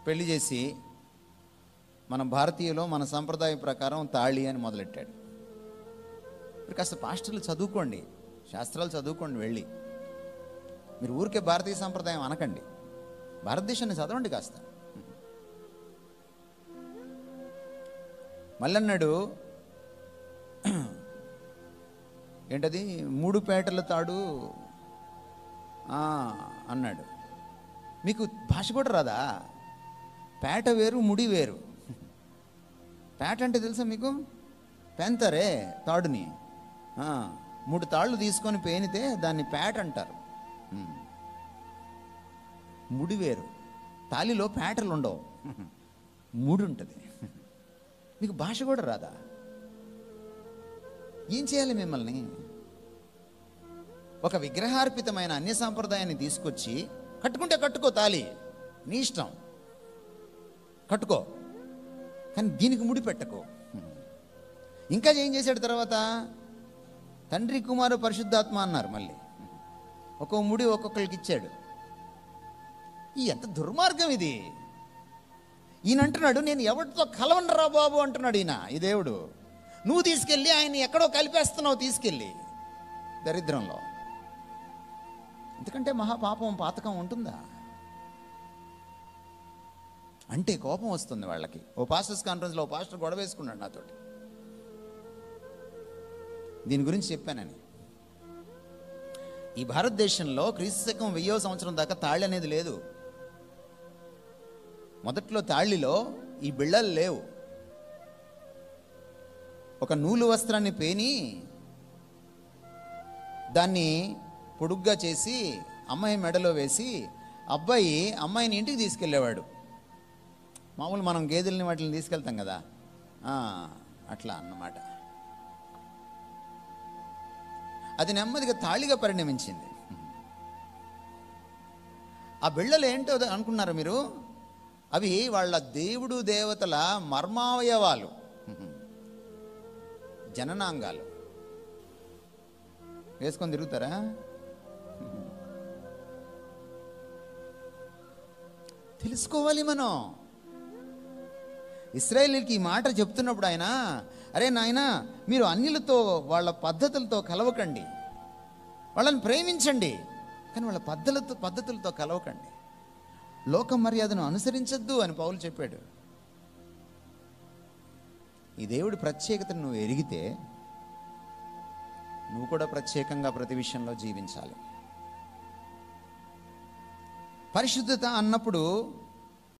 పెళ్లి చేసి మన భారతీయులో మన సంప్రదాయం ప్రకారం తాళి అని మొదలెట్టాడు. మీరు కాస్త పాస్టర్లు చదువుకోండి, శాస్త్రాలు చదువుకోండి వెళ్ళి. మీరు ఊరికే భారతీయ సంప్రదాయం అనకండి, భారతదేశాన్ని చదవండి కాస్త. మళ్ళన్నాడు ఏంటది 3 పేటల తాడు అన్నాడు. మీకు భాష కూడా రాదా? పేట వేరు, ముడి వేరు. పేట అంటే తెలుసా మీకు? పెంతరే తాడుని 3 తాళ్ళు తీసుకొని పేనితే దాన్ని పేట అంటారు. ముడి వేరు. తాలిలో పేటలు ఉండవు, ముడి ఉంటుంది. మీకు భాష కూడా రాదా? ఏం చేయాలి మిమ్మల్ని? ఒక విగ్రహార్పితమైన అన్య సాంప్రదాయాన్ని తీసుకొచ్చి కట్టుకుంటే కట్టుకో, తాలి నీ ఇష్టం, కట్టుకో, కానీ దీనికి ముడి పెట్టకో. ఇంకా ఏం చేశాడు తర్వాత? తండ్రి, కుమారు, పరిశుద్ధాత్మ అన్నారు. మళ్ళీ ఒక్కో ముడి ఒక్కొక్కరికి ఇచ్చాడు. ఈ ఎంత దుర్మార్గం ఇది! ఈయన అంటున్నాడు, నేను ఎవరితో కలవనరా బాబు అంటున్నాడు ఈయన, ఈ దేవుడు. నువ్వు తీసుకెళ్ళి ఆయన్ని ఎక్కడో కలిపేస్తున్నావు, తీసుకెళ్ళి దరిద్రంలో. ఎందుకంటే మహాపాపం పాతకం ఉంటుందా అంటే కోపం వస్తుంది వాళ్ళకి. ఓ పాస్టర్స్ కాన్ఫరెన్స్లో ఓ పాస్టర్ గొడవ వేసుకున్నాడు నాతోటి, దీని గురించి చెప్పానని. ఈ భారతదేశంలో క్రీస్తు శకం 1000వ సంవత్సరం దాకా తాళి అనేది లేదు. మొదట్లో తాళిలో ఈ బిళ్ళలు లేవు. ఒక నూలు వస్త్రాన్ని పేని దాన్ని పొడుగ్గా చేసి అమ్మాయి మెడలో వేసి అబ్బాయి అమ్మాయిని ఇంటికి తీసుకెళ్ళేవాడు. మామూలు మనం గేదెల్ని వాటిని తీసుకెళ్తాం కదా, అట్లా అన్నమాట. అది నెమ్మదిగా తాళిగా పరిణమించింది. ఆ బిళ్ళలు ఏంటో అనుకున్నారు మీరు? అవి వాళ్ళ దేవుడు దేవతల మర్మావయవాలు, జననాంగాలు. వేసుకొని తిరుగుతారా? తెలుసుకోవాలి మనం. ఇశ్రాయేలీయులకి ఈ మాట చెప్తున్నప్పుడు ఆయన, అరే నాయనా, మీరు అన్యులతో వాళ్ళ పద్ధతులతో కలవకండి, వాళ్ళని ప్రేమించండి, కానీ వాళ్ళ పద్ధతులతో కలవకండి, లోక మర్యాదను అనుసరించద్దు అని పౌలు చెప్పాడు. ఈ దేవుడి ప్రత్యేకతను నువ్వు ఎరిగితే నువ్వు కూడా ప్రత్యేకంగా ప్రతి విషయంలో జీవించాలి. పరిశుద్ధత అన్నప్పుడు